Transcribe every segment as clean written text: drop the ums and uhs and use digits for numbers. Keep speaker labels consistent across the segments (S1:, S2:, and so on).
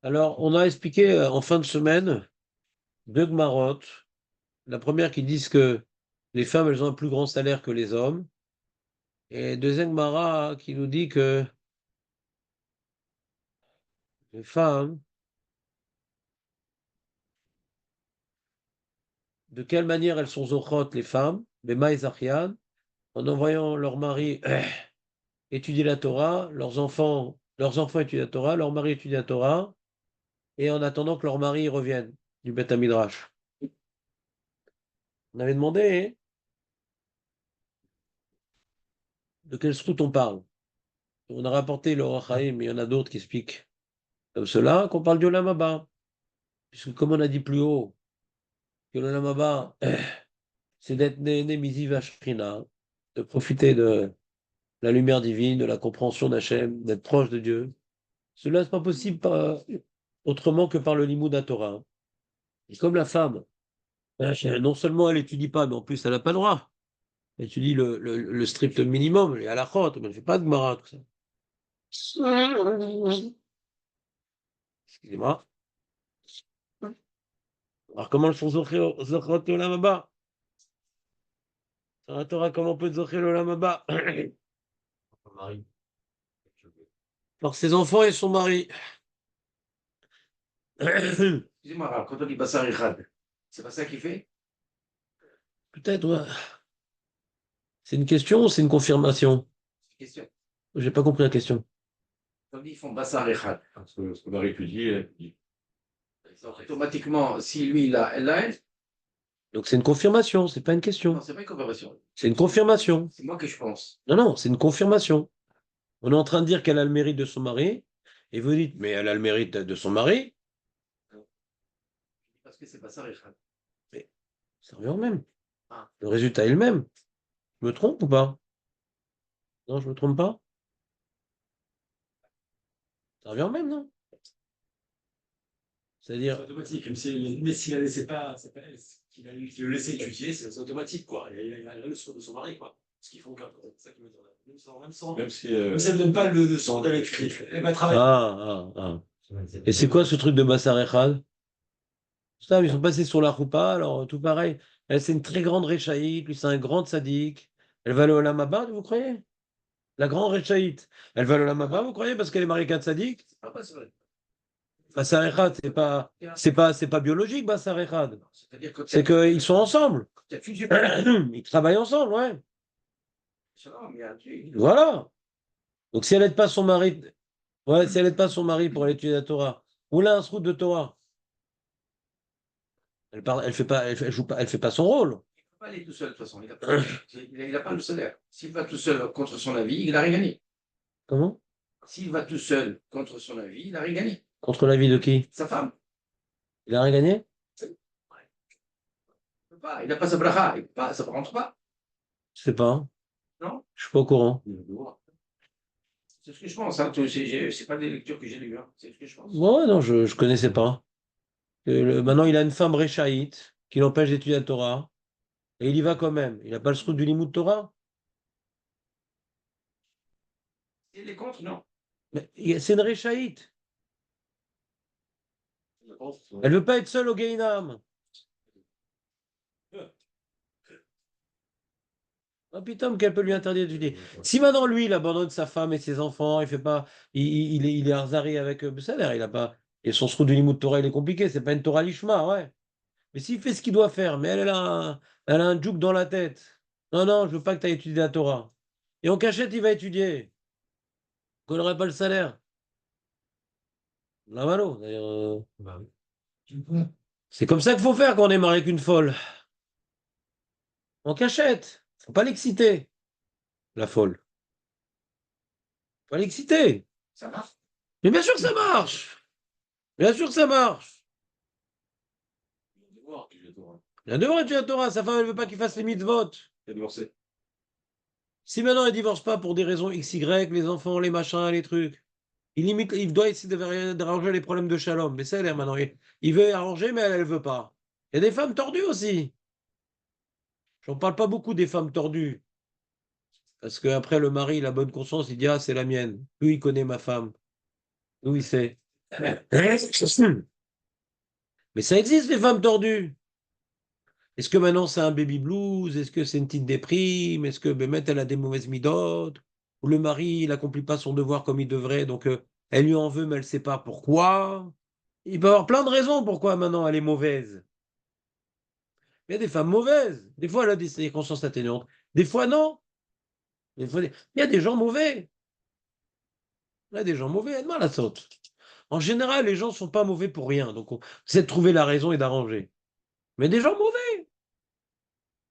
S1: Alors, on a expliqué en fin de semaine deux Gmarottes. La première qui disent que les femmes, elles ont un plus grand salaire que les hommes. Et deuxième Gemara qui nous dit que les femmes, de quelle manière elles sont zochot, les femmes, Bema et Zachian, en envoyant leur mari étudier la Torah, leurs enfants étudient la Torah, leur mari étudie la Torah, et en attendant que leur mari revienne du Beth Midrash. On avait demandé de quelle route on parle. On a rapporté le Or HaChaim, mais il y en a d'autres qui expliquent comme cela, qu'on parle du Olam Haba. Puisque comme on a dit plus haut, que l'Olam Haba, c'est d'être né Misi Vashrina, de profiter de la lumière divine, de la compréhension d'Hachem, d'être proche de Dieu. Cela n'est pas possible autrement que par le Limoud à Torah. Et comme la femme, non seulement elle n'étudie pas, mais en plus elle n'a pas le droit. Elle étudie le strict minimum, les halachot, mais elle ne fait pas de Gemara, tout ça. Excusez-moi. Alors comment elles sont zochot l'Olam Haba? Dans la Torah, comment on peut zocher l'Olam Haba?
S2: Marie.
S1: Par ses enfants et son mari.
S2: Excusez-moi, Rav, quand on dit Bassar Echad, c'est pas ça qu'il fait?
S1: Peut-être, ouais. C'est une question ou c'est une confirmation?
S2: C'est une question.
S1: J'ai pas compris la question.
S2: Quand on dit ils font Bassar Echad,
S3: Ce qu'on a étudié,
S2: donc automatiquement, si lui, il a, elle a, elle,
S1: Donc c'est une confirmation, c'est pas une question.
S2: non, c'est pas une confirmation.
S1: C'est une confirmation.
S2: C'est moi que je pense.
S1: Non, non, c'est une confirmation. On est en train de dire qu'elle a le mérite de son mari, et vous dites, mais elle a le mérite de son mari,
S2: Parce que c'est Bassar Echad.
S1: mais ça revient au même.
S2: Ah,
S1: Le résultat est le même. Je me trompe ou pas? Non, je me trompe pas? Ça revient au même, non?
S3: c'est
S1: C'est-à-dire,
S3: automatique. Mais s'il la laissait pas, qu'il le laissait étudier, c'est automatique, quoi. Il a le son de son mari, quoi. Ce qu'ils font, quoi. C'est ça qui me dit. Même si. Mais ça ne donne pas le son de l'étudier. Elle va travailler.
S1: ah. Et c'est quoi ce truc de Bassar Echad? Ça, ils sont passés sur la roupa, alors tout pareil. Elle, c'est une très grande réchaïte, lui, c'est un grand sadique. Elle va aller au Lamaba, vous croyez? La grande réchaïte. Elle va aller au Lamaba, vous croyez, parce qu'elle est mariée qu'à un sadique?
S2: c'est pas Bassar.
S1: Bassar Echad, c'est pas biologique, Bassar Echad.
S2: C'est-à-dire quand
S1: C'est qu'ils sont ensemble.
S2: il y a fusion.
S1: Ils travaillent ensemble, ouais.
S2: Non, mais il y a un truc.
S1: Voilà. Donc si elle n'aide pas son mari, ouais, si elle n'aide pas son mari pour aller étudier la Torah, ou là, un route de Torah, elle fait pas, elle joue pas, elle fait pas son rôle.
S2: Il ne peut pas aller tout seul, de toute façon. Il a pas le salaire. S'il va tout seul contre son avis, il n'a rien gagné.
S1: Comment?
S2: S'il va tout seul contre son avis, il n'a rien gagné.
S1: Contre l'avis de qui?
S2: Sa femme.
S1: Il a rien gagné?
S2: Il peut pas. Il n'a pas sa bracha. Il peut pas. Ça ne rentre pas.
S1: Je sais pas.
S2: Non?
S1: Je suis pas au courant.
S2: C'est ce que je pense. Hein. C'est pas des lectures que j'ai lues. Hein. C'est ce que je pense.
S1: Ouais, non, je connaissais pas. Maintenant, il a une femme réchaïte qui l'empêche d'étudier la Torah. Et il y va quand même. Il n'a pas le srout du Limoud Torah.
S2: Il est contre, non.
S1: Mais c'est une réchaïte. Elle veut pas être seule au Guéhinam. Ah putain, qu'elle peut lui interdire d'étudier. Si maintenant lui, il abandonne sa femme et ses enfants, il fait pas, il est Arzari avec Bessaler, il a pas, et son srout du Limoud Torah, il est compliqué, c'est pas une Torah Lishma, ouais. Mais s'il fait ce qu'il doit faire, mais elle a un jouk dans la tête. Non, non, je veux pas que tu ailles étudier la Torah. Et en cachette, il va étudier. Qu'on n'aurait pas le salaire. La malo, d'ailleurs.
S3: Bah
S1: C'est comme ça qu'il faut faire quand on est marié avec une folle. En cachette. Faut pas l'exciter, la folle. Faut pas l'exciter.
S2: Ça marche.
S1: Mais bien sûr que ça marche. Bien sûr que ça marche. Il a devoir étudier la Torah. Sa femme, elle veut pas qu'il fasse les mitzvot.
S3: Il a divorcé.
S1: Si maintenant elle divorce pas pour des raisons XY, les enfants, les machins, les trucs, il doit essayer d'arranger les problèmes de Shalom. Mais ça, elle est maintenant. Il veut arranger, mais elle veut pas. Il y a des femmes tordues aussi. J'en parle pas beaucoup des femmes tordues. Parce qu'après, le mari, il a bonne conscience, il dit, ah, c'est la mienne. Lui, il connaît ma femme. Lui, il sait. Mais ça existe, les femmes tordues. Est-ce que maintenant c'est un baby blues? Est-ce que c'est une petite déprime? Est-ce que Bémet, elle a des mauvaises midotes? Ou le mari, il n'accomplit pas son devoir comme il devrait, donc elle lui en veut, mais elle ne sait pas pourquoi. Il peut y avoir plein de raisons pourquoi maintenant elle est mauvaise. Il y a des femmes mauvaises. Des fois, elle a des consciences atténuantes. Des fois, non. Il y a des gens mauvais. Il y a des gens mauvais. Elle la saute. En général, les gens ne sont pas mauvais pour rien. Donc, on essaie de trouver la raison et d'arranger. Mais des gens mauvais.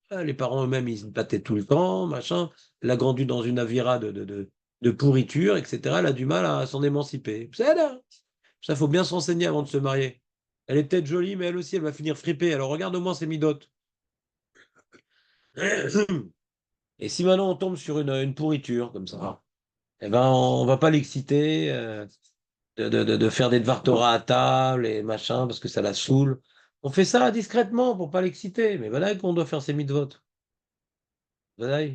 S1: Ah, les parents eux-mêmes, ils se battaient tout le temps, machin. Elle a grandi dans une avira de pourriture, etc. Elle a du mal à s'en émanciper. C'est là. Ça, faut bien s'enseigner avant de se marier. Elle est peut-être jolie, mais elle aussi, elle va finir fripée. Alors, regarde au moins ses midotes. Et si maintenant on tombe sur une pourriture comme ça, eh ben, on va pas l'exciter de faire des devoirs Torah à table et machin parce que ça la saoule. On fait ça discrètement pour pas l'exciter. Mais voilà qu'on doit faire ses mitzvot. Voilà.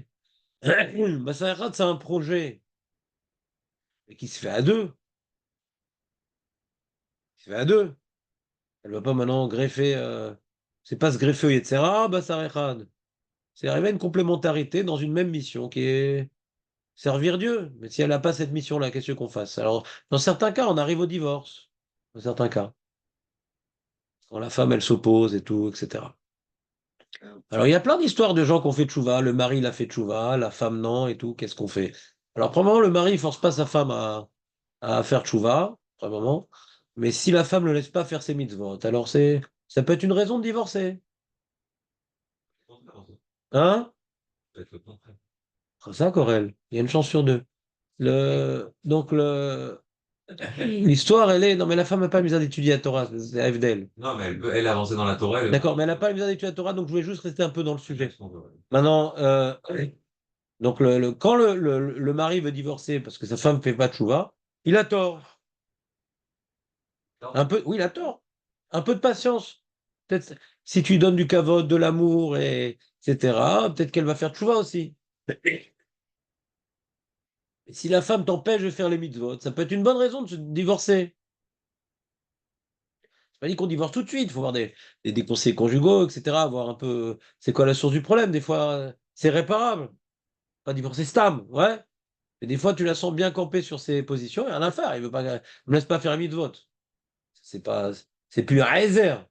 S1: Bah, c'est un projet et qui se fait à deux. Il se fait à deux. Elle va pas maintenant greffer. C'est pas se greffer, etc. Bah, ça c'est arriver à une complémentarité dans une même mission qui est servir Dieu. Mais si elle n'a pas cette mission-là, qu'est-ce qu'on fasse? Alors, dans certains cas, on arrive au divorce. Dans certains cas. Quand la femme, elle s'oppose et tout, etc. Alors, il y a plein d'histoires de gens qui ont fait tchouva. Le mari, il a fait tchouva, la femme, non, et tout. Qu'est-ce qu'on fait? Alors, premièrement, le mari, il force pas sa femme à faire tchouva, premièrement. Mais si la femme ne le laisse pas faire ses mitzvot, alors ça peut être une raison de divorcer. Hein? C'est ça, Corel. Il y a une chance sur deux. Donc, l'histoire, elle est. Non, mais la femme n'a pas besoin d'étudier la Torah, c'est Avdel.
S4: Non, mais elle a avancé dans la Torah.
S1: D'accord, mais elle n'a pas besoin d'étudier la Torah, donc je voulais juste rester un peu dans le sujet. Maintenant, donc quand le mari veut divorcer parce que sa femme ne fait pas de chouva, il a tort. Un peu, oui, il a tort. Un peu de patience. Peut-être si tu lui donnes du kavod, de l'amour, etc., peut-être qu'elle va faire tchouva aussi. Et si la femme t'empêche de faire les mitzvot, ça peut être une bonne raison de se divorcer. C'est pas dit qu'on divorce tout de suite, il faut voir des conseils conjugaux, etc., voir un peu c'est quoi la source du problème. Des fois, c'est réparable. Pas divorcer Stam, ouais. Mais des fois, tu la sens bien campée sur ses positions, et rien à faire. Il veut pas, ne me laisse pas faire un mitzvot. C'est pas, c'est plus un Ezer.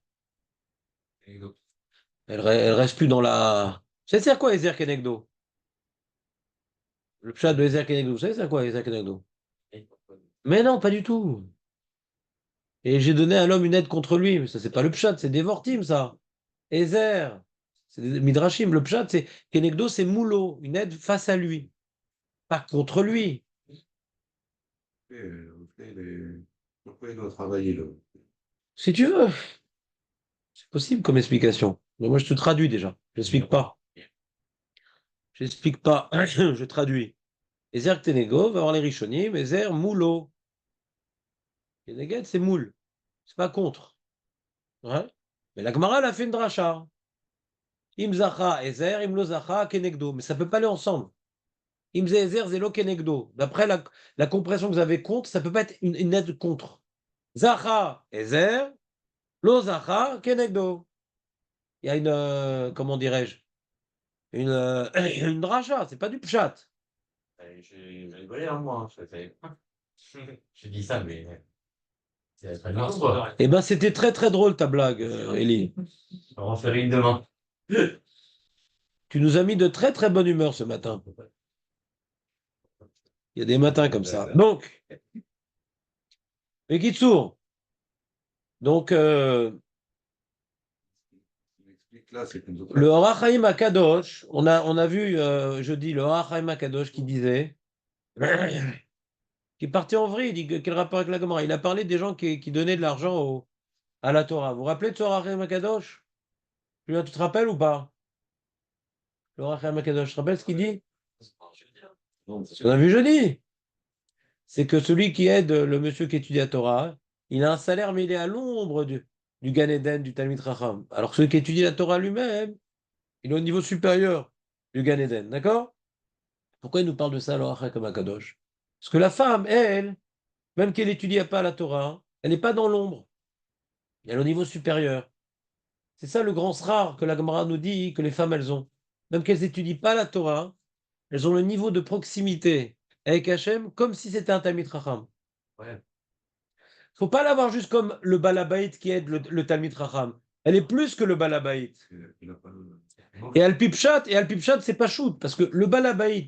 S1: Elle reste plus dans la. Ça sert quoi, Ezer Kenegdo? Le chat de Ezer Kenegdo, vous savez, c'est quoi, Ezer Kenegdo? Mais non, pas du tout. Et j'ai donné à l'homme une aide contre lui. Mais ça, c'est pas le pshat, c'est des vortim, ça. Ezer. C'est des midrashim. Le pshat, c'est Kenegdo, c'est moulot, une aide face à lui, pas contre lui.
S5: Pourquoi il doit travailler là?
S1: Si tu veux, c'est possible comme explication. Mais moi, je te traduis déjà. Je n'explique pas. Je n'explique pas. Je traduis. Ezer Kenego va avoir les rishonim. Ezer moulo. Keneged, c'est moule. C'est pas contre. Ouais. Mais la Gemara, elle a fait une dracha. Im zacha ezer, im lo zacha kenegdo. Mais ça ne peut pas aller ensemble. Im ze ezer, zelo kenegdo. D'après la compréhension que vous avez contre, ça ne peut pas être une aide contre. Zacha ezer, lo zacha kenegdo. Il y a une, comment dirais-je, une dracha, c'est pas du pshat.
S4: J'ai rigolé, hein, moi. J'ai dit ça, mais c'est très bien, toi.
S1: Eh ben, c'était très très drôle ta blague, Elie.
S4: On va en faire une demain.
S1: Tu nous as mis de très très bonne humeur ce matin. Il y a des matins comme ça. Donc, Ekitsour. Donc, le Or HaChaim Akadosh, on a vu jeudi le Or HaChaim Akadosh qui disait, qui est parti en vrille, il dit quel rapport avec la Gemara? Il a parlé des gens qui donnaient de l'argent à la Torah. Vous vous rappelez de ce Or HaChaim Akadosh? Tu te rappelles ou pas? Le Or HaChaim Akadosh, tu te rappelles ce qu'il dit? Ce qu'on a vu jeudi, c'est que celui qui aide le monsieur qui étudie la Torah, il a un salaire, mais il est à l'ombre du Gan Eden, du Talmid Chacham. Alors que celui qui étudie la Torah lui-même, il est au niveau supérieur du Gan Eden, d'accord? Pourquoi il nous parle de ça, alors, comme Akadosh? Parce que la femme, elle, même qu'elle n'étudie pas la Torah, Elle n'est pas dans l'ombre. Elle est au niveau supérieur. C'est ça le grand srar que la Gemara nous dit que les femmes, elles ont. Même qu'elles n'étudient pas la Torah, elles ont le niveau de proximité avec Hachem comme si c'était un Talmid Chacham.
S4: Ouais.
S1: Faut pas l'avoir juste comme le Balabait qui aide le Talmid Chacham. Elle est plus que le Balabait.
S5: Il a pas le-
S1: Et Al-Pipchat, c'est pas shoot, parce que le Balabait,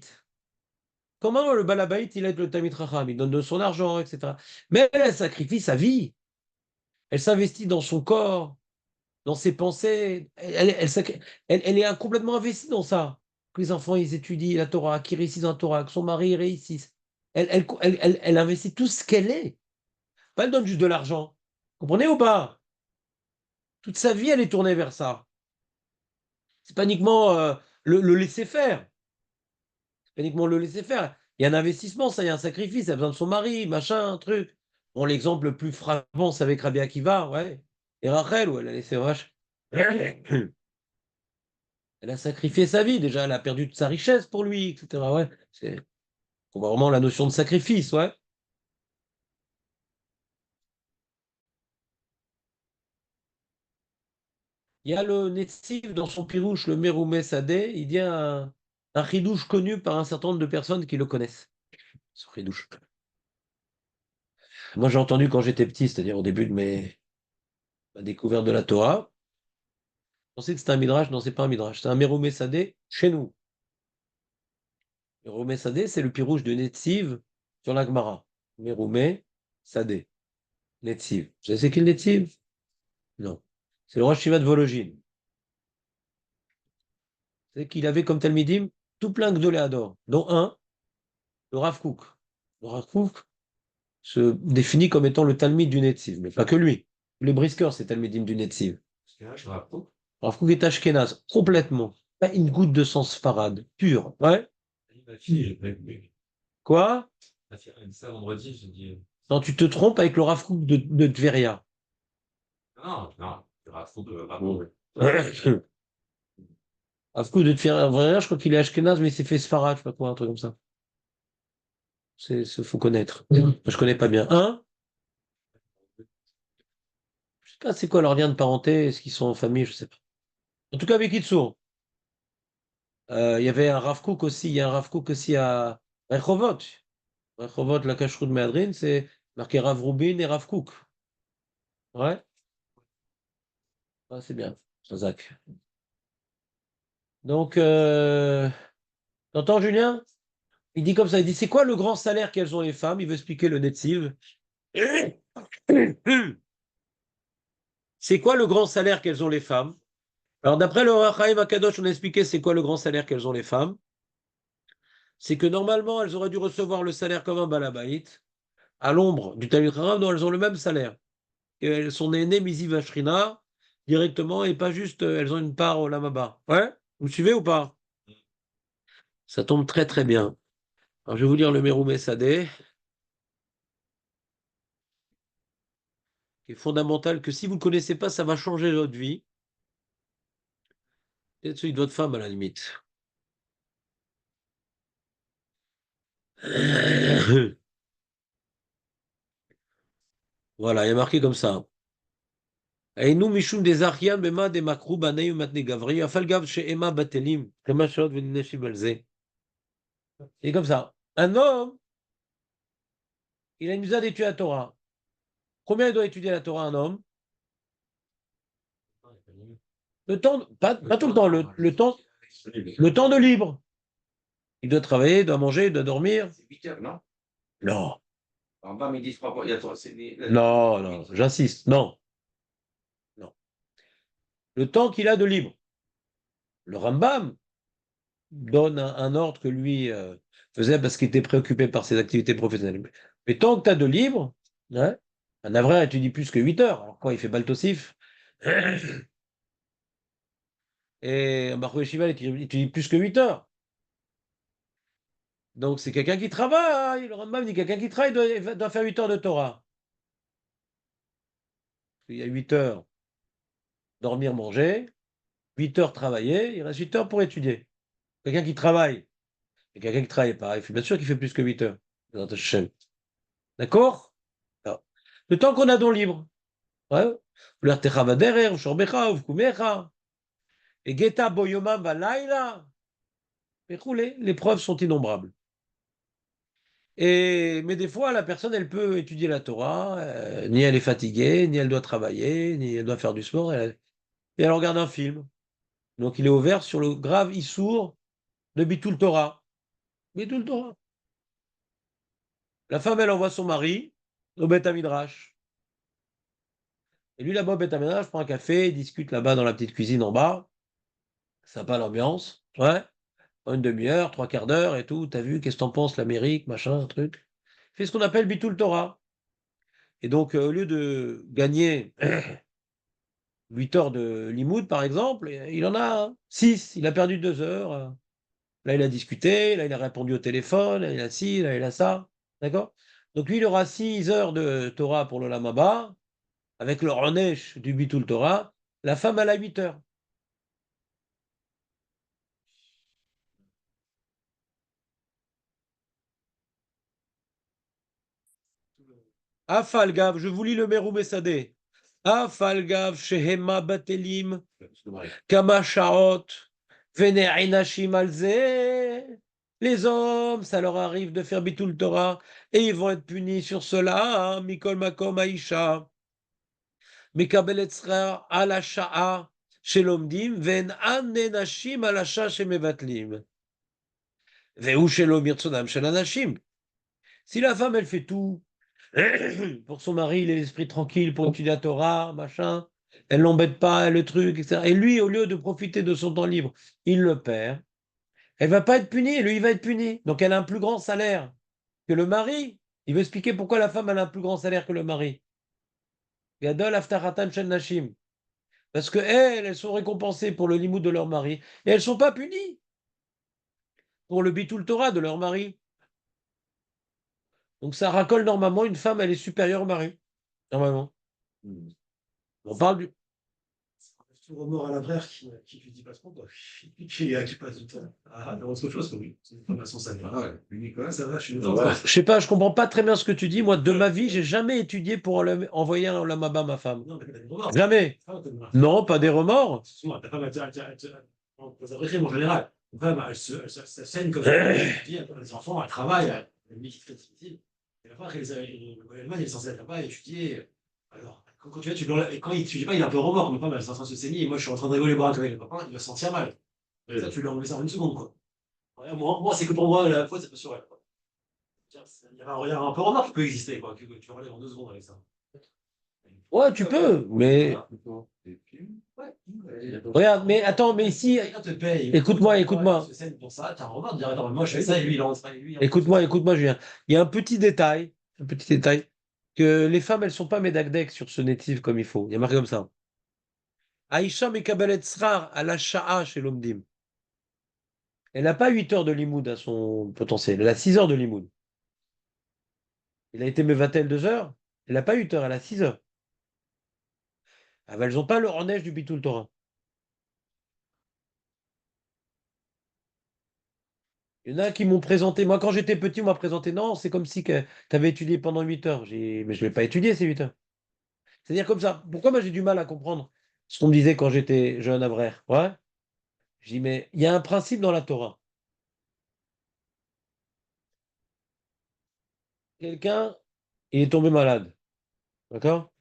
S1: comment le Balabait, il aide le Talmid Chacham, il donne de son argent, etc. Mais elle sacrifie sa vie. Elle s'investit dans son corps, dans ses pensées. Elle est complètement investie dans ça. Que les enfants, ils étudient la Torah, qu'ils réussissent en Torah, que son mari réussisse. Elle investit tout ce qu'elle est. Pas elle donne juste de l'argent. Comprenez ou pas? Toute sa vie, elle est tournée vers ça. C'est pas uniquement le laisser faire. C'est pas uniquement le laisser faire. Il y a un investissement, ça, il y a un sacrifice. Elle a besoin de son mari, machin, un truc. Bon, l'exemple le plus frappant, c'est avec Rabbi Akiva, ouais. Et Rachel, où elle a laissé vache. Elle a sacrifié sa vie, déjà, elle a perdu toute sa richesse pour lui, etc. Ouais, on voit vraiment la notion de sacrifice, ouais. Il y a le Netziv dans son pirouche, le Meroumé Sadeh, il dit un chidouche connu par un certain nombre de personnes qui le connaissent. Ce chidouche. Moi, j'ai entendu quand j'étais petit, c'est-à-dire au début de ma découverte de la Torah. Je pensais que c'était un midrash, non, c'est pas un midrash, c'est un Meroumé Sadeh chez nous. Meroumé Sadeh, c'est le pirouche de Netziv sur la Gemara. Meroumé Sadeh. Netziv. Vous savez c'est qui le Netziv? Non. C'est le roi Shiva de Vologine. C'est qu'il avait comme Talmidim tout plein de Gdoléador, dont un, le Rav Kook. Le Rav Kook se définit comme étant le Talmid du Netziv, mais pas que lui. Tous les briskeurs, c'est Talmidim du Netziv.
S4: Parce que là, je me rappelle.
S1: Rav Kook est Ashkenaz, complètement. Pas une goutte de sang sfarade, pur. Ouais.
S4: Ma fille, elle
S1: Quoi?
S4: m'a dit ça vendredi, j'ai dit.
S1: Non, tu te trompes avec le Rav Kook de Tveria.
S4: Non, non, il y aura fou de
S1: Bon. Rav Kook de Tveria, je crois qu'il est Ashkenaz, mais il s'est fait sfarad, je sais pas quoi, un truc comme ça. Faut connaître. Moi, je connais pas bien. Un, je sais pas c'est quoi leur lien de parenté, est-ce qu'ils sont en famille, je sais pas. En tout cas, avec Itsour. Il y avait un Rav Kook aussi, il y a un Rav Kook aussi à Rehovot. Rehovot, la cacheroute de Méadrine, c'est marqué Rav Rubin et Rav Kook. Ouais, c'est bien, Zach. Donc, t'entends Julien? Il dit comme ça, il dit c'est quoi le grand salaire qu'elles ont les femmes? Il veut expliquer le Netziv. C'est quoi le grand salaire qu'elles ont les femmes? Alors, d'après le Rachaim Akadosh, on a expliqué c'est quoi le grand salaire qu'elles ont les femmes. C'est que normalement, elles auraient dû recevoir le salaire comme un balabait, à l'ombre du Talmud Chacham, dont elles ont le même salaire. Et elles sont nées Misi Vashrina directement et pas juste elles ont une part au Lamaba. Ouais? Vous me suivez ou pas? Ça tombe très très bien. Alors je vais vous lire le Meroumé Sadeh, qui est fondamental, que si vous ne le connaissez pas, ça va changer votre vie. Peut-être celui de votre femme à la limite. Voilà, il y a marqué comme ça. Ainu mishum des Ariam bema des makrou banei matne gavri afal gav chez Emma batelim kama shot v'nineshi balze. C'est comme ça. Un homme, il a une visa d'étudier la Torah. Combien il doit étudier la Torah un homme? Le temps, pas tout le temps, le temps de libre. Il doit travailler, il doit manger, il doit dormir.
S2: C'est 8 heures, non?
S1: Non,
S2: En bas, midi, 3 il y a trois.
S1: non, non, j'insiste, non, non. Le temps qu'il a de libre. Le Rambam donne un ordre que lui faisait parce qu'il était préoccupé par ses activités professionnelles. Mais tant que tu as de libre, ouais, un avraire étudie plus que 8 heures. Alors quoi, il fait baltosif. Et un Baruch Yeshiva, il étudie plus que 8 heures. Donc c'est quelqu'un qui travaille. Le Rambam dit quelqu'un qui travaille doit faire 8 heures de Torah. Il y a 8 heures dormir, manger, 8 heures travailler, il reste 8 heures pour étudier. Quelqu'un qui travaille, et quelqu'un qui travaille pas, bien sûr qu'il fait plus que 8 heures. D'accord? Alors, Le temps qu'on a don libre. Ouais. Et Geta Boyoma Balaila. Les preuves sont innombrables. Mais des fois, la personne, elle peut étudier la Torah, ni elle est fatiguée, ni elle doit travailler, ni elle doit faire du sport, et elle regarde un film. Donc il est ouvert sur le grave Issour de Bitul Torah. Bitul Torah. La femme, elle envoie son mari au Beth Midrash. Et lui, là-bas, au Beth Midrash, prend un café, il discute là-bas dans la petite cuisine en bas. Sympa l'ambiance. Ouais. Une demi-heure, trois quarts d'heure et tout. T'as vu, qu'est-ce que t'en penses, l'Amérique, machin, un truc. Il fait ce qu'on appelle Bitul Torah. Et donc, au lieu de gagner 8 heures de limoud, par exemple, il en a 6. Il a perdu 2 heures. Là, il a discuté, là, il a répondu au téléphone, là, il a ci, là, il a ça. D'accord? Donc, lui, il aura 6 heures de Torah pour le Lamaba, avec le Ronesh du Bitul Torah. La femme, elle a 8 heures. Afalgav, je vous lis le Meru Messadeh. Afalgav, Shehema Batelim, Kama Shaot, Vene'inashim Alze. Les hommes, ça leur arrive de faire Bitul Torah et ils vont être punis sur cela. Mikol Makom Aisha. Mikabel Etzra ala Sha'a Shelomdim, Ven Ane Nashim ala Sha'a Shemevatlim. Ve'u Shelom Yirtzonam Shel Anashim. Si la femme, elle fait tout, pour son mari, il est l'esprit tranquille pour étudier la Torah, machin, elle l'embête pas, le truc, etc. Et lui, au lieu de profiter de son temps libre, il le perd. Elle va pas être punie, lui, il va être puni. Donc elle a un plus grand salaire que le mari. Il veut expliquer pourquoi la femme elle a un plus grand salaire que le mari. Gadol Aftaratan Shel Nashim. Parce que elles sont récompensées pour le limoud de leur mari et elles sont pas punies pour le bitul Torah de leur mari. Donc ça racole normalement, une femme, elle est supérieure au mari. Normalement. On parle du.
S3: Tout remords à la frère qui lui dit pas trop, quoi. Qui passe du temps à faire autre chose, quoi, oui. C'est une formation salaire.
S5: Ah ouais, Nicolas,
S3: Ça va, je suis une
S5: Ouais.
S1: Je sais pas, je comprends pas très bien ce que tu dis. Moi, de ma vie, j'ai jamais étudié pour envoyer un lamaba à ma femme.
S3: Non, mais t'as des remords.
S1: Jamais. Non, pas des remords.
S3: Excuse-moi, ta femme, en général. Ta femme, elle se saigne comme ça. Elle dit, elle a des enfants, elle travaille, elle a une vie qui est très difficile. Et la fois, elle est censée être là-bas et étudier. Alors, quand tu vas, tu l'enlèves. Et quand il étudie pas, il est un peu remords. Ma femme, elle est en train de se saigner et moi, je suis en train de rigoler boire avec le papa, il va se sentir mal. Et ça, tu lui enlèves ça en une seconde, quoi. Ouais, moi c'est que pour moi, la faute, c'est pas sur elle, quoi. Il y a un peu remords qui peut exister, quoi, que tu enlèves en 2 secondes avec ça.
S1: Ouais, tu peux, mais. Regarde, mais attends, mais ici.
S3: Quelqu'un te paye.
S1: Écoute-moi, écoute-moi.
S3: Tu te saigne pour ça, t'as un remords de dire, attends, moi, je fais ça et lui, il en train.
S1: Écoute-moi, Julien. Il y a un petit détail, que les femmes, elles sont pas médagdek sur ce native comme il faut. Il y a marqué comme ça. Aïcha mekabelet srar à la sha'a chez l'omdim. Elle n'a pas 8 heures de limoud à son potentiel, elle a 6 heures de limoud. Il a été mevatel 2 heures, elle n'a pas 8 heures, elle a 6 heures. Ah ben, elles n'ont pas le neige du Bitul Torah. Il y en a qui m'ont présenté, moi quand j'étais petit, on m'a présenté, non, c'est comme si tu avais étudié pendant 8 heures. J'ai dit, mais je ne vais pas étudier ces 8 heures. C'est-à-dire comme ça. Pourquoi moi j'ai du mal à comprendre ce qu'on me disait quand j'étais jeune à Brère? Ouais. Je dis, mais il y a un principe dans la Torah. Quelqu'un, il est tombé malade. D'accord?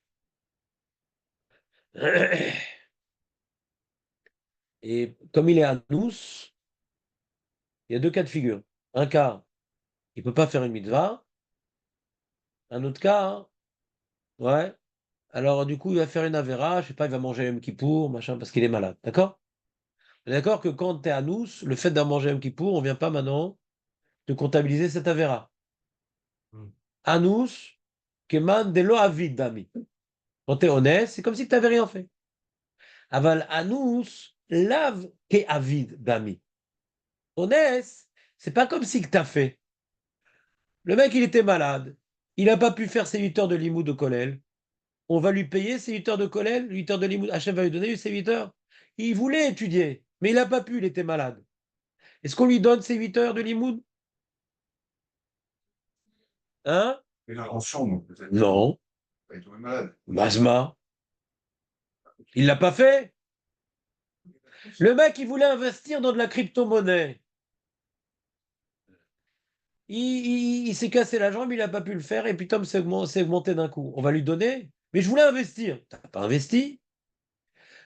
S1: Et comme il est à nous, il y a deux cas de figure. Un cas, il ne peut pas faire une mitzvah. Un autre cas, hein, ouais. Alors, du coup, il va faire une avéra, je sais pas, il va manger un Kippour, machin, parce qu'il est malade. D'accord? On est d'accord que quand tu es à nous, le fait d'en manger un Kippour, on ne vient pas maintenant de comptabiliser cette avéra. Anus, keman de lo avid dami. Quand tu es honnête, c'est comme si tu n'avais rien fait. Aval anus, lave ke avid dami. Honnête, c'est pas comme si que tu as fait. Le mec, il était malade. Il n'a pas pu faire ses 8 heures de limoud de Kollel. On va lui payer ses 8 heures de Kollel, 8 heures de limoud. Hachem va lui donner ses 8 heures. Il voulait étudier, mais il n'a pas pu, il était malade. Est-ce qu'on lui donne ses 8 heures de limoud? Hein?
S5: Et la en chambre, peut-être.
S1: Non.
S5: Il est tombé malade.
S1: Basma. Il l'a pas fait. Le mec, il voulait investir dans de la crypto-monnaie. Il s'est cassé la jambe, il n'a pas pu le faire, et puis Tom s'est augmenté d'un coup. On va lui donner. Mais je voulais investir. T'as pas investi?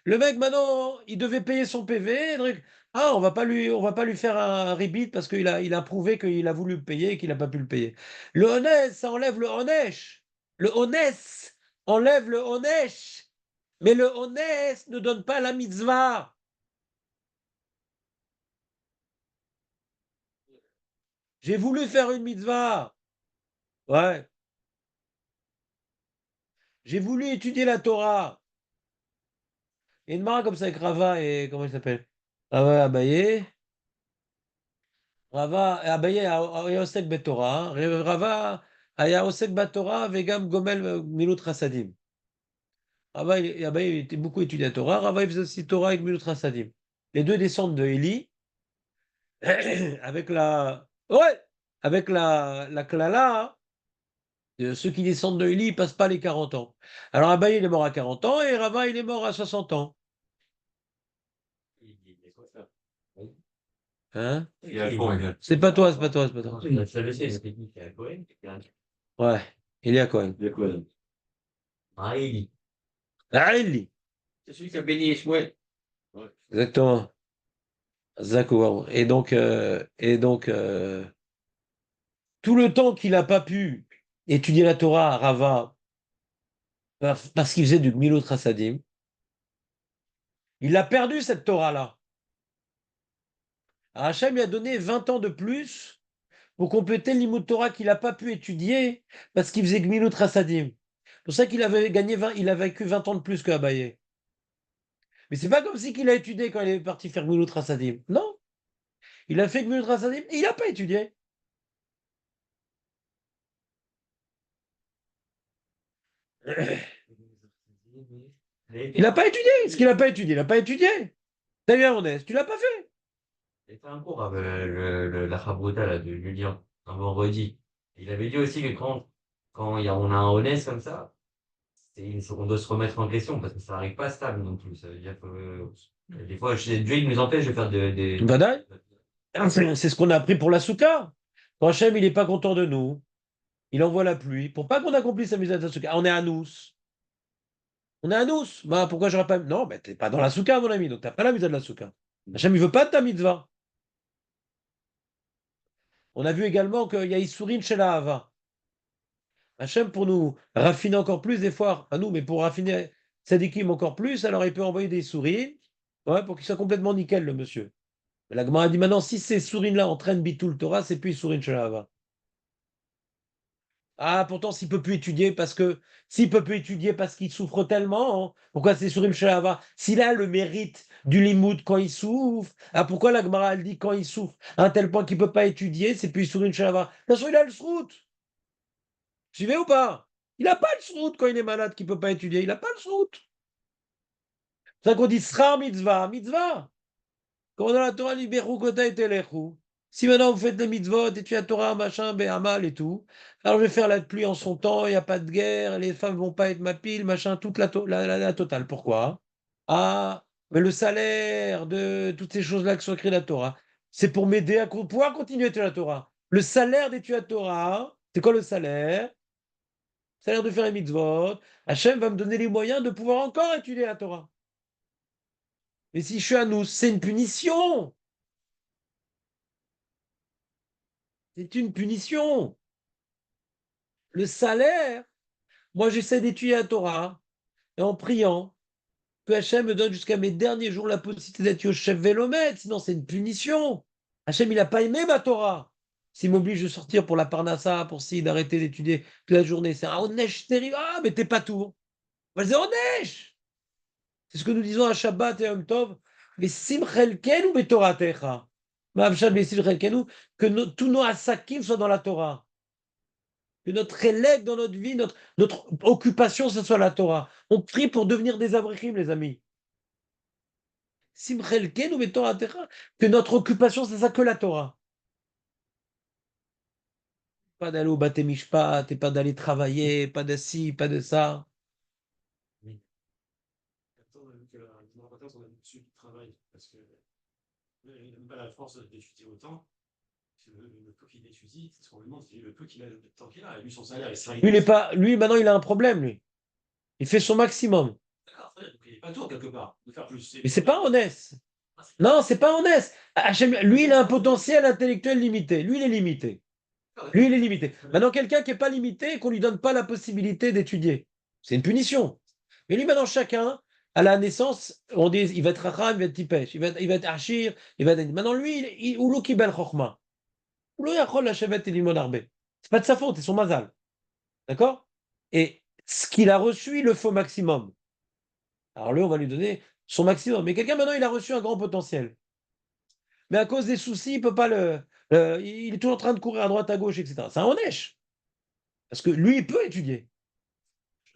S1: Le mec, maintenant, il devait payer son PV. Ah, on va pas lui faire un rebate parce il a prouvé qu'il a voulu le payer et qu'il n'a pas pu le payer. Le honnête, ça enlève le honesh. Le honnête enlève le honesh. Mais le honnête ne donne pas la mitzvah. J'ai voulu faire une mitzvah. Ouais. J'ai voulu étudier la Torah. Et une mara comme ça avec Rava et comment il s'appelle? Rava Abaye. Rava Abaye היה עוסק בתורה, רבה היה עוסק בתורה וגם גומל מילות חסדים. Abaye était beaucoup étudié la Torah, Rava il faisait aussi Torah avec milut chassadim. Les deux descendent de Eli, avec ouais, avec la klala, ceux qui descendent de Eli, ils passent pas les 40 ans. Alors Abaye il est mort à 40 ans et Rava il est mort à 60 ans. Hein? C'est pas toi, c'est pas toi, c'est pas toi. Ouais, Eli Cohen. Ah, Eli.
S2: C'est celui qui a béni Ishmael.
S1: Exactement. D'accord. Tout le temps qu'il n'a pas pu étudier la Torah à Rava, parce qu'il faisait du Gmilut Chassadim, il a perdu cette Torah-là. Hachem lui a donné 20 ans de plus pour compléter le Limud Torah qu'il n'a pas pu étudier parce qu'il faisait Gmilut Chassadim. C'est pour ça qu'il avait gagné 20, il a vécu 20 ans de plus que Abaye. Mais c'est pas comme si qu'il a étudié quand il est parti faire Gmilut Chassadim. Non, il a fait Gmilut Chassadim et il n'a pas étudié. Il n'a pas étudié. Ce qu'il n'a pas étudié, il n'a pas étudié. T'as eu un honnête, tu l'as pas fait.
S4: J'ai fait un cours avec la Chabruta là, de Julien, un vendredi. Il avait dit aussi que on a un honnête comme ça, on doit se remettre en question parce que ça n'arrive pas stable non plus. Ça veut dire que des fois, Dieu il nous empêche de faire
S1: Badaï. C'est ce qu'on a appris pour la souka. Quand Hachem, il n'est pas content de nous, il envoie la pluie pour pas qu'on accomplisse la mitzvah de la souka. On est à nous. On est à nous. Bah, pourquoi j'aurais pas. Non, mais t'es pas dans la souka, mon ami, donc t'as pas la mitzvah de la souka. Hachem, il veut pas de ta mitzvah. On a vu également qu'il y a Issourin chez la Hava. Hachem, pour nous raffiner encore plus, des fois, à nous, mais pour raffiner Sadikim encore plus, alors il peut envoyer des sourines, ouais, pour qu'il soit complètement nickel, le monsieur. Mais la Gemara dit maintenant, si ces sourines-là entraînent Bitul Torah, c'est plus Issourin chez la Hava. Ah, pourtant, s'il peut plus étudier parce qu'il souffre tellement, hein, pourquoi c'est Surim Shalava? S'il a le mérite du limoud quand il souffre, ah, pourquoi la Gemara elle dit quand il souffre, à un tel point qu'il peut pas étudier, c'est plus Surim Shalava? Bien sûr, il a le srout. Suivez ou pas? Il n'a pas le srout quand il est malade, qu'il peut pas étudier. Il n'a pas le srout. C'est ça qu'on dit Srar mitzvah, mitzvah. Comme dans la Torah, Liberou Kota et Telechu. Si maintenant vous faites les mitzvot, et tu as Torah, machin, Béhamal et tout, alors je vais faire la pluie en son temps, il n'y a pas de guerre, les femmes vont pas être ma pile, machin, toute la totale. Pourquoi? Ah, mais le salaire de toutes ces choses-là qui sont écrites dans la Torah, c'est pour m'aider à pouvoir continuer à étudier la Torah. Le salaire d'étudier la Torah, c'est quoi le salaire? Salaire de faire les mitzvot. Hachem va me donner les moyens de pouvoir encore étudier la Torah. Mais si je suis à nous, c'est une punition. C'est une punition. Le salaire, moi j'essaie d'étudier la Torah et en priant que Hachem me donne jusqu'à mes derniers jours la possibilité d'être au chef vélomètre, sinon c'est une punition. Hachem, il n'a pas aimé ma Torah. S'il m'oblige de sortir pour la parnassa, pour s'il d'arrêter d'étudier toute la journée, c'est un onesh terrible. Ah, mais t'es pas tout. Moi, je dis onesh. C'est ce que nous disons à Shabbat et à Yom Tov. Mais simchelkenu betoratecha. Que tous nos asakim soient dans la Torah. Que notre élève dans notre vie, notre occupation, ce soit la Torah. On prie pour devenir des abrichim, les amis. Simchelkenu betoratecha. Que notre occupation, c'est ça que la Torah. Pas d'aller au Bate Mishpat, et pas d'aller travailler, pas de ci, pas de ça.
S3: Attends, on a vu que la Morata, on a dessus du travail, parce que il n'a même pas la force d'étudier autant. Le peu qu'il étudie, c'est ce qu'on lui demande, c'est le peu qu'il a, le temps qu'il a, et lui, son salaire est sérieux.
S1: Lui, il est pas, lui, maintenant, il a un problème, lui. Il fait son maximum.
S3: D'accord, très bien, donc il n'est pas tour quelque part, de faire plus.
S1: Mais c'est pas honnête. Non, c'est pas honnête. Lui, il a un potentiel intellectuel limité. Lui, il est limité. Lui, il est limité. Maintenant, quelqu'un qui n'est pas limité, qu'on ne lui donne pas la possibilité d'étudier. C'est une punition. Mais lui, maintenant, chacun, à la naissance, on dit, il va être racham, il va être tipesh, il va être achir, il va être... Maintenant, lui, oulou kibel chokhma. Oulou yachol la shevet et limon arbe. C'est pas de sa faute, c'est son mazal. D'accord? Et ce qu'il a reçu, il le faut au maximum. Alors lui, on va lui donner son maximum. Mais quelqu'un, maintenant, il a reçu un grand potentiel. Mais à cause des soucis, il peut pas il est toujours en train de courir à droite, à gauche, etc. C'est un honèche. Parce que lui, il peut étudier.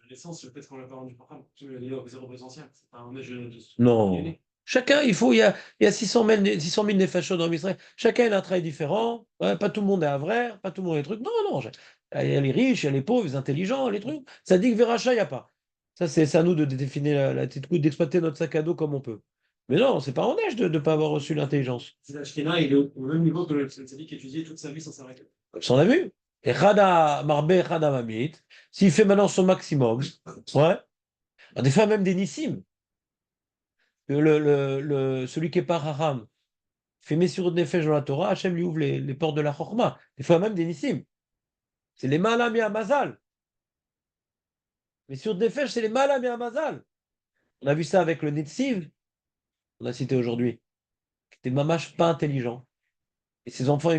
S3: L'essence, peut-être qu'on l'a pas rendu programme. Tu as zéro potentiel. C'est pas un âge de.
S1: Non. Chacun, il y a 600 000 néfachos dans Israël. Chacun a un travail différent. Ouais, pas tout le monde est vrai, pas tout le monde est truc. Non, non. Il y a les riches, il y a les pauvres, les intelligents, les trucs. Ça dit que Véracha, il n'y a pas. Ça, c'est à nous de définir d'exploiter notre sac à dos comme on peut. Mais non, c'est pas honnête de ne pas avoir reçu l'intelligence.
S3: C'est l'Ashkenaz, il est au même niveau que le tzaddik qui étudiait toute sa vie sans s'arrêter.
S1: Ça, on a vu. Et Khada Marbe, Khada Mamit, s'il fait maintenant son maximum, ouais. Des fois, même des Nissim. Celui qui est pas Haram fait Messirut Nefesh dans la Torah, Hachem lui ouvre les portes de la Chorma. Des fois, même des Nissim. C'est les Malam et Amazal. Messirut Nefesh, c'est les Malam et Amazal. On a vu ça avec le Netziv, on a cité aujourd'hui, qui était mamache pas intelligent. Et ses enfants,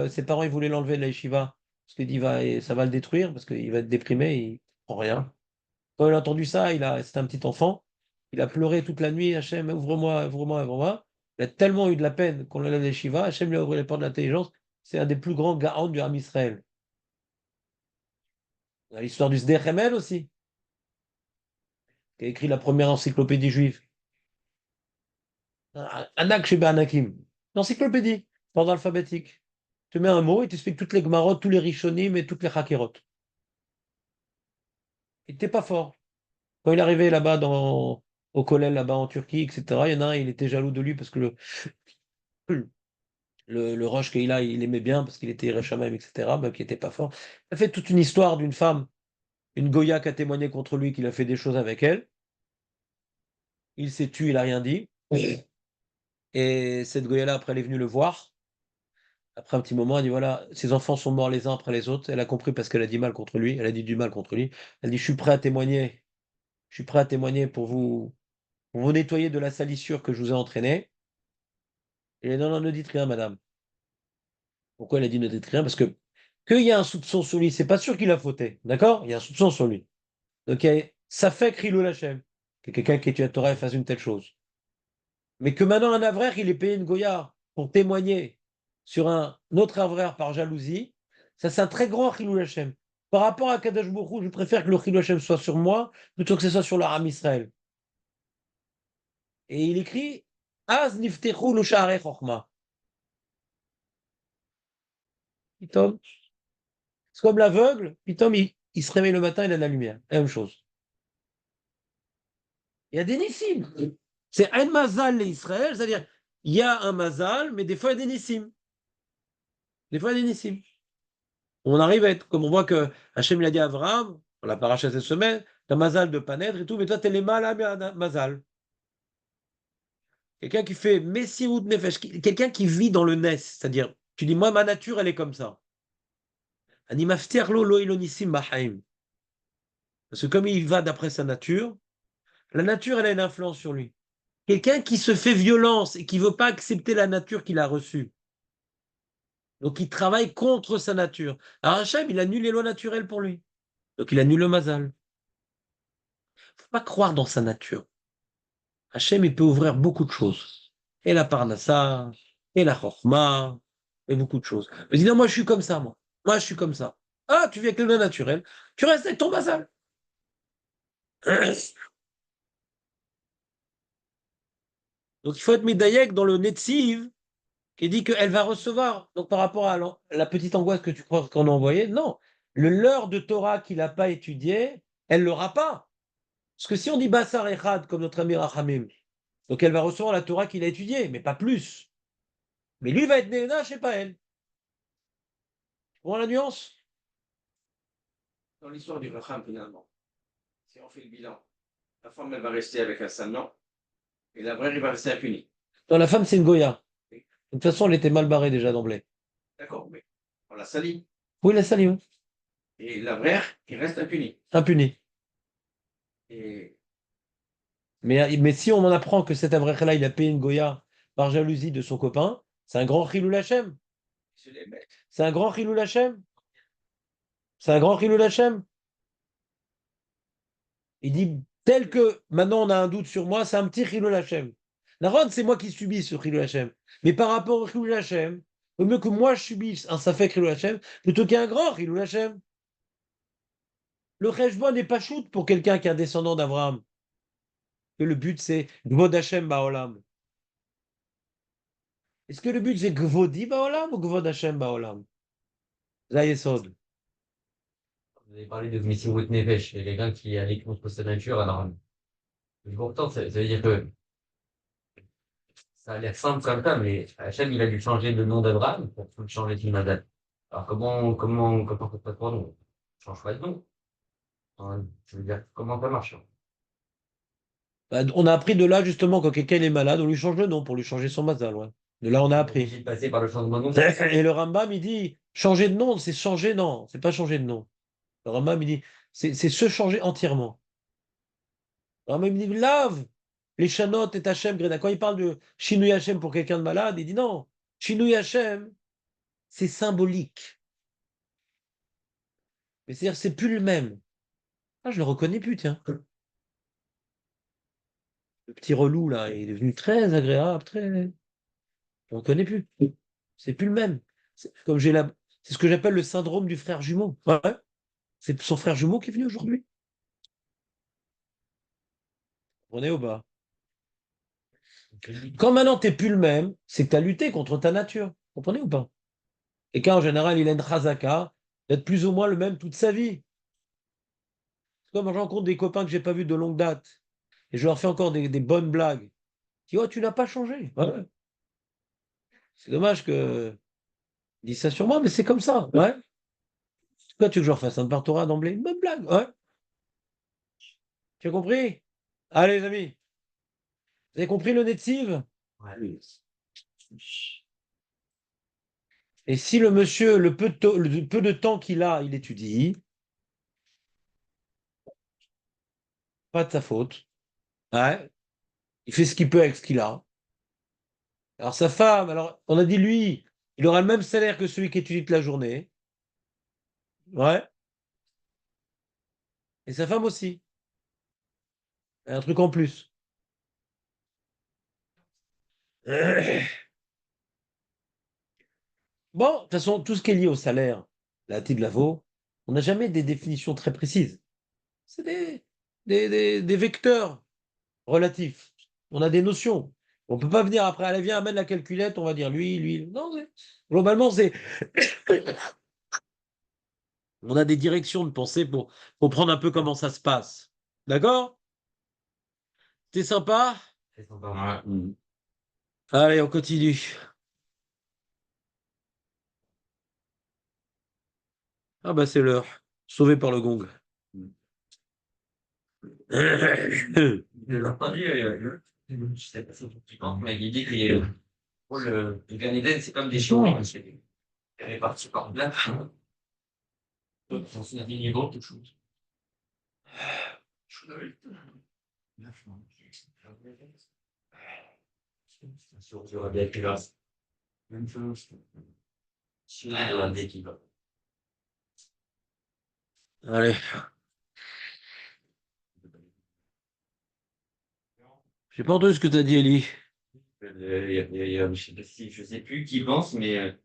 S1: ses parents, ils voulaient l'enlever de la yeshiva. Parce qu'il dit, ça va le détruire, parce qu'il va être déprimé, il prend rien. Quand il a entendu ça, c'était un petit enfant, il a pleuré toute la nuit, Hachem, ouvre-moi, ouvre-moi, ouvre-moi. Il a tellement eu de la peine qu'on l'enlève des Shiva, Hachem lui a ouvert les portes de l'intelligence. C'est un des plus grands garants du Ham Israël. On a l'histoire du Sder Hemel aussi, qui a écrit la première encyclopédie juive. Anak Sheba Anakim. L'encyclopédie, ordre alphabétique. Tu mets un mot et tu expliques toutes les Gmarot, tous les Rishonim et toutes les Hakirot. Il n'était pas fort. Quand il est arrivé là-bas au collège, là-bas en Turquie, etc., il y en a un, il était jaloux de lui parce que le Roche qu'il a, il aimait bien parce qu'il était Réchamem, etc., mais qui n'était pas fort. Il a fait toute une histoire d'une femme, une Goya qui a témoigné contre lui, qu'il a fait des choses avec elle. Il s'est tué, il n'a rien dit. Et cette Goya-là, après, elle est venue le voir. Après un petit moment, elle dit voilà, ses enfants sont morts les uns après les autres. Elle a compris parce qu'elle a dit mal contre lui. Elle a dit du mal contre lui. Elle dit je suis prêt à témoigner. Je suis prêt à témoigner pour vous nettoyer de la salissure que je vous ai entraînée. Et non, non, ne dites rien, madame. Pourquoi elle a dit ne dites rien? Parce que qu'il y a un soupçon sur lui, c'est pas sûr qu'il a fauté. D'accord? Il y a un soupçon sur lui. Donc ça fait Krilou Lachem, que quelqu'un qui est tué à Torah fasse une telle chose. Mais que maintenant un avraire, il est payé une goyard pour témoigner sur un autre avraire par jalousie, ça c'est un très grand Krilou Lachem. Par rapport à Kadosh Baruch Hu, je préfère que le Krilou Lachem soit sur moi plutôt que ce soit sur le Ham Israël. Et il écrit Az niftechu lo sha'arei chokhma. Pitom. C'est comme l'aveugle, Pitom, il se réveille le matin, il a de la lumière. La même chose. Il y a des nissim. C'est un mazal l'Israël, c'est-à-dire il y a un mazal, mais des fois il y a des nissim. Des fois il y a des nissim. On arrive à être, comme on voit que Hachem l'a dit à Abraham, on l'a paraché cette semaine, t'as mazal de pas naître et tout, mais toi t'es les mal à mazal. Quelqu'un qui fait Messirut Nefesh, quelqu'un qui vit dans le Nes, c'est-à-dire, tu dis, moi ma nature elle est comme ça. Ani maftir lo lo ilonissim bahaim. Parce que comme il va d'après sa nature, la nature elle a une influence sur lui. Quelqu'un qui se fait violence et qui ne veut pas accepter la nature qu'il a reçue. Donc il travaille contre sa nature. Alors Hachem, il annule les lois naturelles pour lui. Donc il annule le mazal. Il ne faut pas croire dans sa nature. Hachem, il peut ouvrir beaucoup de choses. Et la parnassa, et la chorma, et beaucoup de choses. Mais dis non, moi je suis comme ça, moi. Moi je suis comme ça. Ah, tu vis avec les lois naturelles. Tu restes avec ton mazal. Donc il faut être médaillek dans le netziv qui dit qu'elle va recevoir. Donc, par rapport à la petite angoisse que tu crois qu'on a envoyée, non. Le leurre de Torah qu'il n'a pas étudié, elle ne l'aura pas. Parce que si on dit Bassar Echad, comme notre ami Rachamim, donc elle va recevoir la Torah qu'il a étudiée, mais pas plus. Mais lui va être Néhénash et pas elle. Tu comprends la nuance?
S2: Dans l'histoire du Racham, finalement, si on fait le bilan, la femme, elle va rester avec un salon, et la vraie, elle va rester impunie.
S1: Non, la femme, c'est une Goya. De toute façon, elle était mal barrée déjà d'emblée.
S2: D'accord, mais on la salit.
S1: Oui, la salie,
S2: Et la vraie, il reste impunie.
S1: impunie.
S2: Et
S1: Mais si on en apprend que cet Avrekh-là, il a payé une Goya par jalousie de son copain, c'est un grand Chilul Hashem.
S2: je les mets.
S1: C'est un grand Chilul Hashem. C'est un grand Chilul Hashem. Il dit, tel que maintenant on a un doute sur moi, c'est un petit Chilul Hashem. Naron, c'est moi qui subis ce Chilul Hashem. Mais par rapport au Chilul Hashem, au mieux que moi je subisse un Safek Chilul Hashem, plutôt qu'un grand Chilul Hashem. Le Cheshbon n'est pas shoot pour quelqu'un qui est un descendant d'Abraham. Que le but c'est Gvod Hashem Baolam. Est-ce que le but c'est Gvodi Baolam ou Gvod Hashem Baolam? Zayesod.
S4: Vous avez parlé de Messimout Nefesh, il y a quelqu'un qui allait contre sa nature, alors, pourtant, ça veut dire que ça a l'air simple comme ça, mais Hachem, il a dû changer le nom d'Abraham pour changer de Nadal. Alors, comment ça se passe pour nous? On change pas de nom. Enfin, je veux dire, comment ça marche?
S1: Bah, on a appris de là justement quand quelqu'un est malade, on lui change le nom pour lui changer son mazal. Ouais. De là on a appris.
S4: Obligé de passer par le changement de nom.
S1: Et le Rambam il dit changer de nom, c'est changer, non, c'est pas changer de nom. Le Rambam il dit c'est se changer entièrement. Le Rambam il dit lave les chanotes et Hachem Greda. Quand il parle de Shinui Hachem pour quelqu'un de malade, il dit non, Shinui Hachem, c'est symbolique. Mais c'est-à-dire c'est plus le même. Ah, je le reconnais plus, tiens. Le petit relou là, il est devenu très agréable, très. Je ne le reconnais plus. C'est plus le même. Comme c'est ce que j'appelle le syndrome du frère jumeau. Ouais. C'est son frère jumeau qui est venu aujourd'hui. On est au bas. Quand maintenant t'es plus le même, c'est que tu as lutté contre ta nature. Vous comprenez ou pas? Et quand en général il a une chazaka, d'être plus ou moins le même toute sa vie. C'est comme je rencontre des copains que j'ai pas vus de longue date, et je leur fais encore des bonnes blagues. Je dis, oh, tu n'as pas changé. Ouais. C'est dommage que ils disent ça sur moi, mais c'est comme ça. Ouais. Pourquoi tu veux que je leur fasse un partora d'emblée? Une bonne blague. Ouais. Tu as compris? Allez, les amis. Vous avez compris le Netziv?
S4: Ouais.
S1: Et si le monsieur, le peu de temps qu'il a, il étudie, pas de sa faute. Ouais. Il fait ce qu'il peut avec ce qu'il a. Alors sa femme, alors on a dit lui, il aura le même salaire que celui qui étudie toute la journée. Ouais. Et sa femme aussi. Et un truc en plus. Bon, de toute façon, tout ce qui est lié au salaire, la de Lavo, on n'a jamais des définitions très précises. C'est des vecteurs relatifs. On a des notions. On ne peut pas venir après, allez, viens, amène la calculette, on va dire lui. Non, globalement, c'est. On a des directions de pensée pour comprendre un peu comment ça se passe. D'accord? C'est sympa?
S4: C'est sympa.
S5: Mhm.
S1: Allez, on continue. Ah bah c'est l'heure. Sauvé par le gong.
S4: Je l'ai entendu, je sais pas si tu penses, mais il dit que pour le Gan Eden, c'est comme des champs. C'est réparti par là. On se dit niveau, quelque chose. Sur la bien qui va. Même chose. Sur la bien qui va.
S1: Allez. J'ai pas entendu ce que tu as dit, Eli.
S4: Je sais plus qui pense, mais